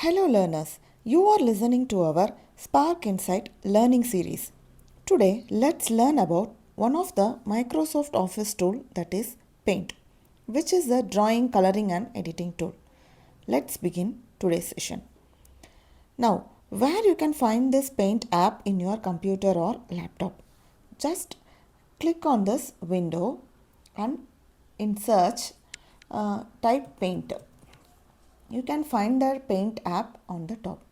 Hello learners, you are listening to our Spark Insight learning series. Today let's learn about one of the Microsoft Office tool, that is Paint, which is the drawing, coloring and editing tool. Let's begin today's session. Now, where you can find this Paint app in your computer or laptop? Just click on this window and in search type Paint. You can find the Paint app on the top.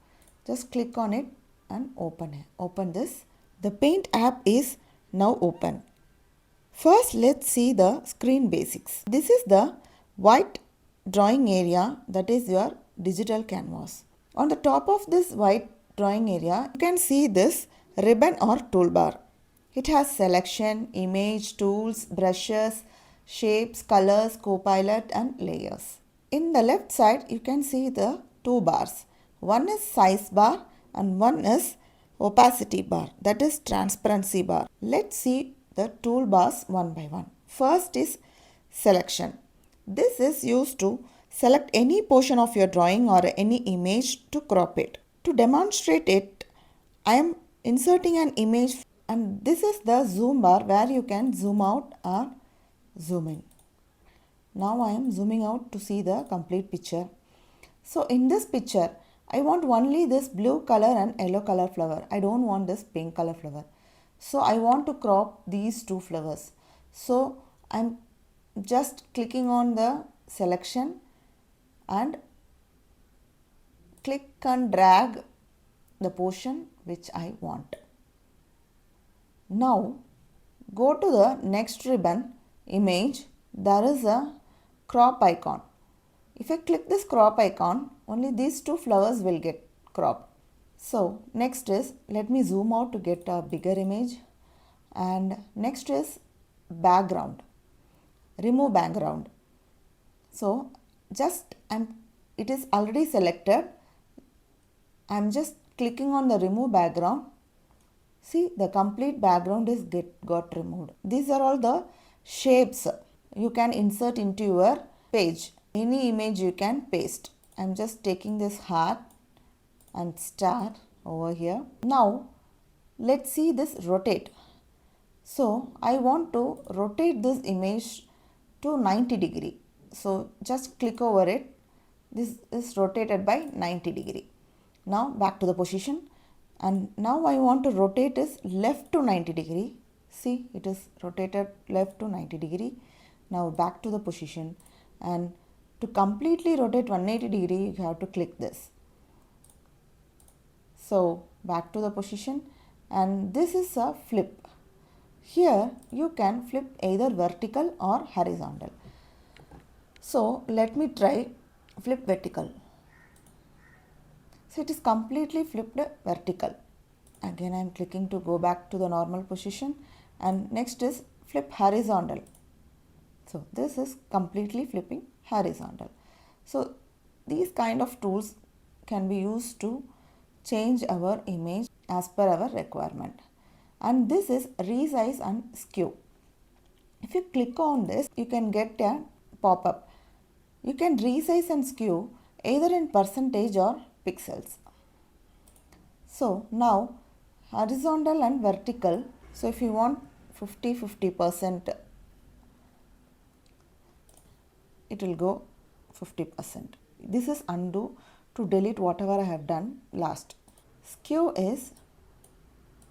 Just click on it and open this. The Paint app is now open. First, let's see the screen basics. This is the white drawing area, that is your digital canvas. On the top of this white drawing area, you can see this ribbon or toolbar. It has selection, image, tools, brushes, shapes, colors, copilot and layers. In the left side, you can see the two bars. One is size bar and one is opacity bar, that is transparency bar. Let's see the toolbars one by one. First is selection. This is used to select any portion of your drawing or any image to crop it. To demonstrate it, I am inserting an image and this is the zoom bar where you can zoom out or zoom in. Now I am zooming out to see the complete picture. So in this picture, I want only this blue color and yellow color flower. I don't want this pink color flower. So I want to crop these two flowers. So I'm just clicking on the selection and click and drag the portion which I want. Now go to the next ribbon, image. There is a crop icon. If I click this crop icon, only these two flowers will get cropped. So next is, let me zoom out to get a bigger image. And next is background. Remove background. So just it is already selected. I'm just clicking on the remove background. See, the complete background is got removed. These are all the shapes you can insert into your page. Any image you can paste. I'm just taking this heart and star over here. Now let's see this rotate. So I want to rotate this image to 90 degree. So just click over it. This is rotated by 90 degree. Now back to the position. And now I want to rotate this left to 90 degree. See, it is rotated left to 90 degree. Now back to the position, and to completely rotate 180 degree you have to click this. So back to the position, and this is a flip. Here you can flip either vertical or horizontal. So let me try flip vertical. So it is completely flipped vertical. Again I am clicking to go back to the normal position, and next is flip horizontal. So this is completely flipping horizontal. So these kind of tools can be used to change our image as per our requirement. And this is resize and skew. If you click on this, you can get a pop-up. You can resize and skew either in percentage or pixels. So now horizontal and vertical. So if you want 50% it will go 50%. This is undo to delete whatever I have done last. Skew is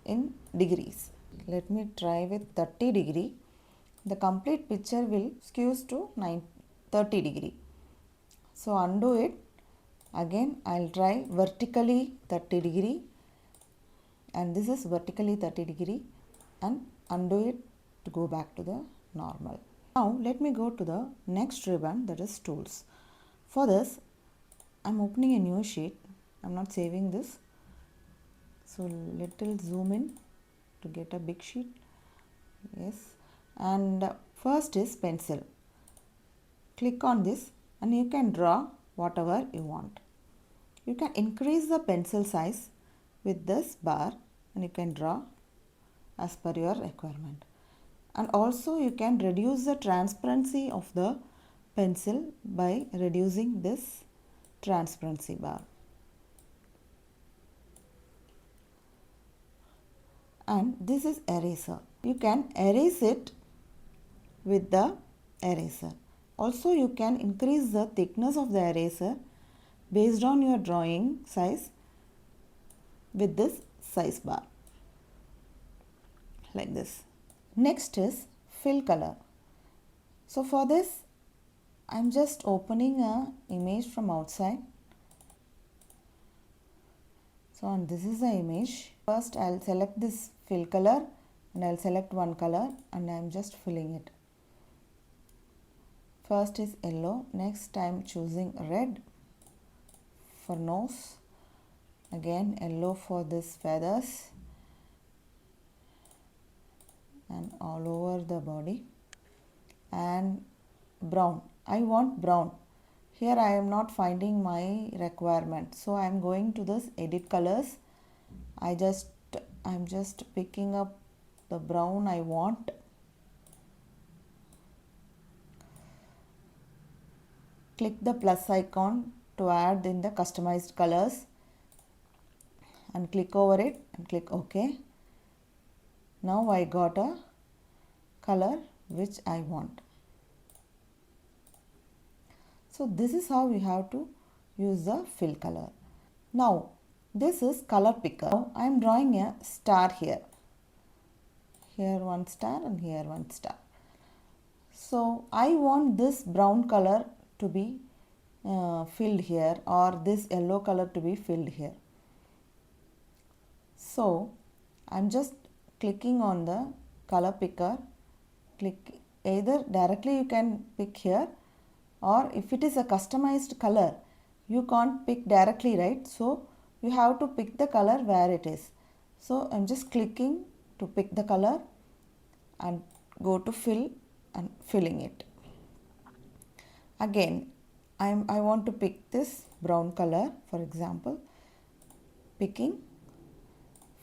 in degrees. Let me try with 30 degree. The complete picture will skews to 30 degree. So undo it. Again I'll try vertically 30 degree, and this is vertically 30 degree, and undo it to go back to the normal. Now let me go to the next ribbon, that is tools. For this I'm opening a new sheet. I'm not saving this. So little zoom in to get a big sheet. Yes. And first is pencil. Click on this and you can draw whatever you want. You can increase the pencil size with this bar and you can draw as per your requirement. And also you can reduce the transparency of the pencil by reducing this transparency bar. and this is eraser. You can erase it with the eraser. Also, you can increase the thickness of the eraser based on your drawing size with this size bar, like this. Next is fill color. So for this, I'm just opening a image from outside. So and this is the image. First I'll select this fill color and I'll select one color and I'm just filling it. First is yellow. Next I'm choosing red for nose. Again yellow for this feathers and all over the body, and brown. I want brown. Here I am not finding my requirement, so I am going to this edit colors. I'm just picking up the brown I want. Click the plus icon to add in the customized colors and click over it and click OK. Now I got a color which I want. So this is how we have to use the fill color. Now this is color picker. Now I am drawing a star here. Here one star and here one star. So I want this brown color to be filled here, or this yellow color to be filled here. So I'm just clicking on the color picker. Click either directly you can pick here, or if it is a customized color you can't pick directly, right? So you have to pick the color where it is. So I'm just clicking to pick the color and go to fill and filling it. Again I want to pick this brown color, for example, picking,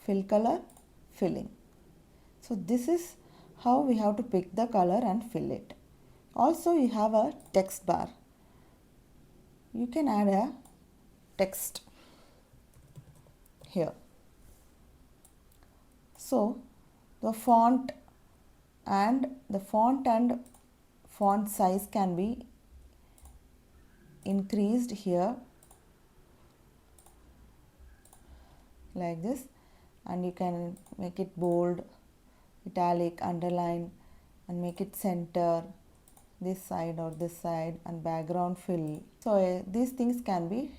fill color, filling. So this is how we have to pick the color and fill it. Also you have a text bar. You can add a text here. So the font and font size can be increased here like this, and you can make it bold, italic, underline, and make it center, this side or this side, and background fill. So these things can be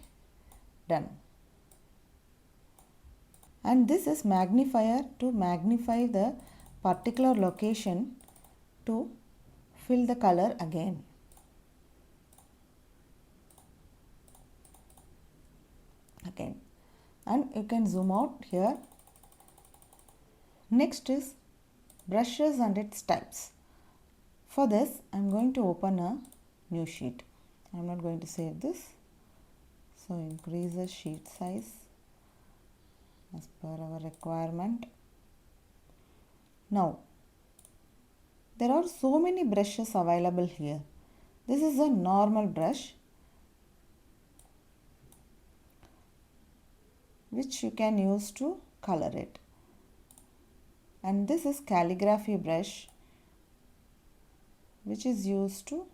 done. And this is magnifier to magnify the particular location to fill the color again. And you can zoom out here. Next is brushes and its types. For this I am going to open a new sheet. I am not going to save this. So increase the sheet size as per our requirement. Now there are so many brushes available here. This is a normal brush which you can use to color it, and this is calligraphy brush which is used to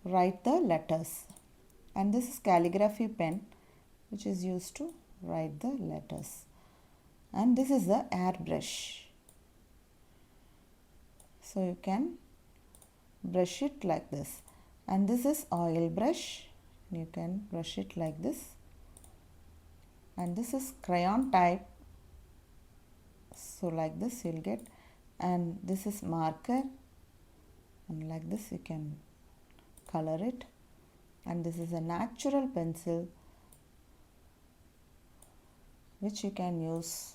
write the letters, and this is calligraphy pen which is used to write the letters, and this is the airbrush. So you can brush it like this, and this is oil brush. You can brush it like this, and this is crayon type. So like this you'll get, and this is marker, and like this you can color it, and this is a natural pencil which you can use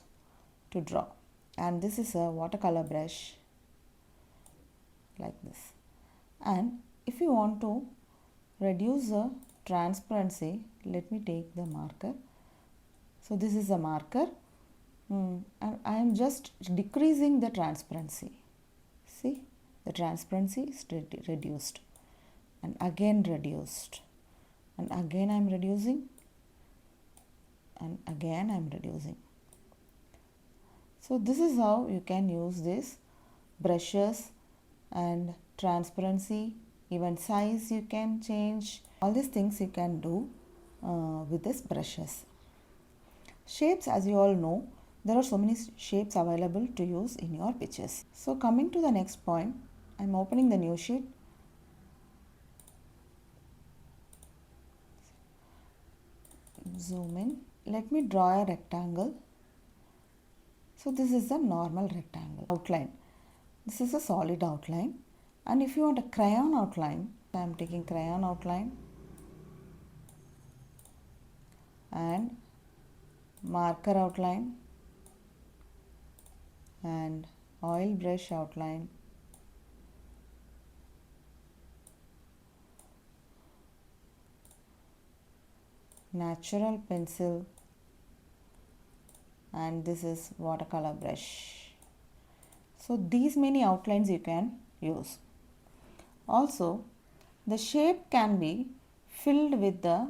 to draw, and this is a watercolor brush like this. And if you want to reduce the transparency, let me take the marker. So this is a marker, and I am just decreasing the transparency. See, the transparency is reduced, and again reduced, and again I am reducing, and again I am reducing. So this is how you can use this brushes and transparency, even size you can change. All these things you can do with this brushes. Shapes, as you all know, there are so many shapes available to use in your pictures. So coming to the next point, I'm opening the new sheet. Zoom in. Let me draw a rectangle. So this is a normal rectangle outline. This is a solid outline. And if you want a crayon outline, I am taking crayon outline and marker outline and oil brush outline, natural pencil, and this is watercolor brush. So these many outlines you can use. Also, the shape can be filled with the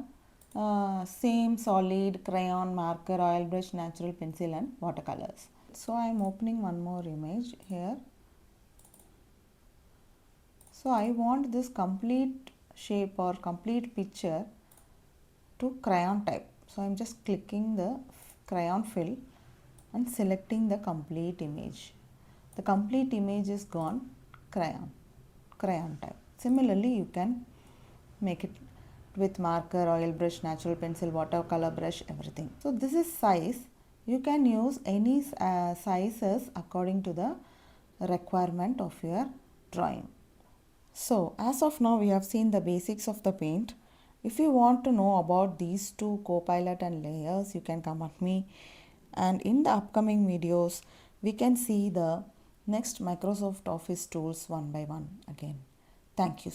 same solid crayon, marker, oil brush, natural pencil and watercolors. So I am opening one more image here. So I want this complete shape or complete picture to crayon type. So I am just clicking the crayon fill and selecting the complete image. The complete image is gone crayon type. Similarly, you can make it with marker, oil brush, natural pencil, watercolor brush, everything. So this is size. You can use any sizes according to the requirement of your drawing. So as of now we have seen the basics of the paint. If you want to know about these two, Copilot and layers, you can come at me, and in the upcoming videos we can see the next Microsoft Office tools one by one again. Thank you so much.